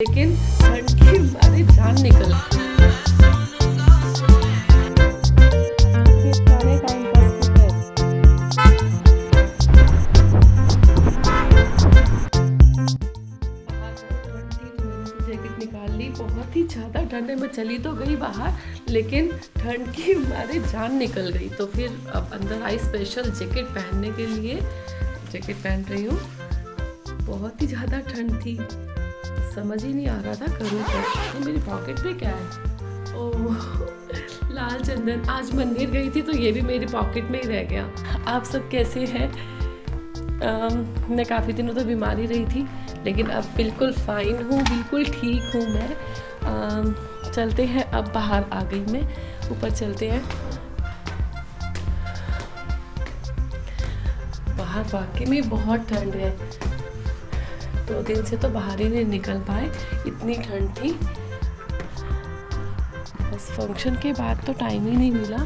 लेकिन ठंड की मारे जान निकल जैकेट निकाल ली। बहुत ही ज़्यादा ठंड है। मैं चली तो गई बाहर लेकिन ठंड की मारे जान निकल गई। तो फिर अब अंदर आई स्पेशल जैकेट पहनने के लिए। जैकेट पहन रही हूँ। बहुत ही ज़्यादा ठंड थी, समझ ही नहीं आ रहा था करूँ क्या। तो मेरी पॉकेट में क्या है? ओह लाल चंदन। आज मंदिर गई थी तो ये भी मेरी पॉकेट में ही रह गया। आप सब कैसे हैं? मैं काफ़ी दिनों तो बीमारी रही थी लेकिन अब बिल्कुल फाइन हूँ, बिल्कुल ठीक हूँ मैं। चलते हैं, अब बाहर आ गई मैं, ऊपर चलते हैं। बाहर वाकई में बहुत ठंड है। 2 दिन से तो बाहर ही नहीं निकल पाए, इतनी ठंड थी। बस फंक्शन के बाद तो टाइम ही नहीं मिला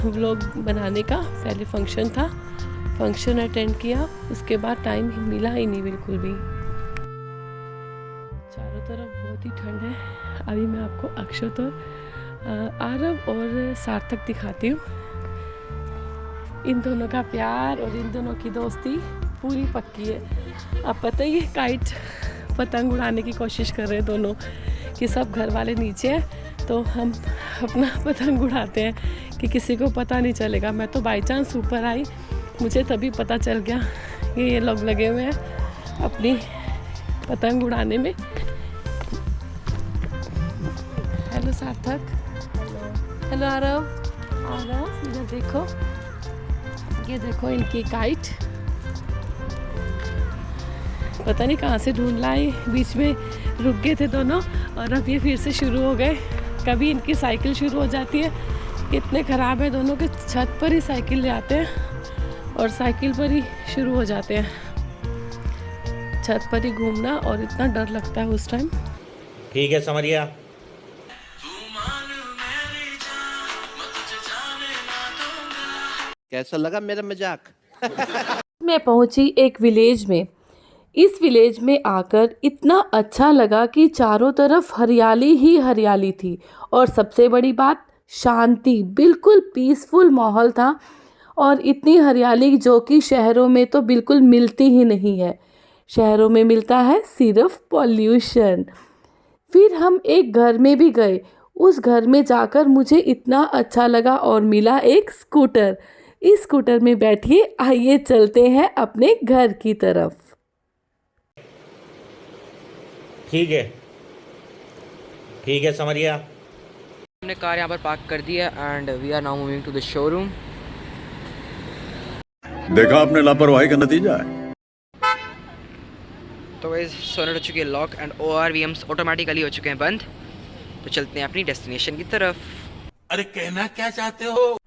व्लॉग बनाने का। पहले फंक्शन था, फंक्शन अटेंड किया, उसके बाद टाइम मिला ही नहीं बिल्कुल भी। चारों तरफ बहुत ही ठंड है। अभी मैं आपको अक्षत और आरव और सार्थक दिखाती हूँ। इन दोनों का प्यार और इन दोनों की दोस्ती पूरी पक्की है। अब पता ही है, काइट पतंग उड़ाने की कोशिश कर रहे हैं दोनों कि सब घर वाले नीचे हैं तो हम अपना पतंग उड़ाते हैं कि किसी को पता नहीं चलेगा। मैं तो बाई चांस ऊपर आई, मुझे तभी पता चल गया कि ये लोग लगे हुए हैं अपनी पतंग उड़ाने में। हेलो सार्थक। हेलो आरव। आरव इधर देखो, ये देखो इनकी काइट। पता नहीं कहाँ से ढूंढ लाई, बीच में रुक गए थे दोनों और अब ये फिर से शुरू हो गए। कभी इनकी साइकिल शुरू हो जाती है, इतने ख़राब है दोनों के, छत पर ही साइकिल ले आते हैं और साइकिल पर ही शुरू हो जाते हैं। छत पर ही घूमना, और इतना डर लगता है उस टाइम। ठीक है समरिया। कैसा लगा मेरा मजाक? मैं पहुंची एक विलेज में। इस विलेज में आकर इतना अच्छा लगा कि चारों तरफ हरियाली ही हरियाली थी और सबसे बड़ी बात शांति, बिल्कुल पीसफुल माहौल था। और इतनी हरियाली जो कि शहरों में तो बिल्कुल मिलती ही नहीं है। शहरों में मिलता है सिर्फ पॉल्यूशन। फिर हम एक घर में भी गए। उस घर में जाकर मुझे इतना अच्छा लगा और मिला एक स्कूटर। इस स्कूटर में बैठिए, आइए चलते हैं अपने घर की तरफ। ठीक है समरिया। हमने कार यहाँ पर पार्क कर दी है and we are now moving to the showroom. देखा आपने लापरवाही का नतीजा है। तो गाइस सोनेट हो चुकी है लॉक एंड ORVMs ऑटोमेटिकली हो चुके हैं बंद। तो चलते हैं अपनी डेस्टिनेशन की तरफ। अरे कहना क्या चाहते हो?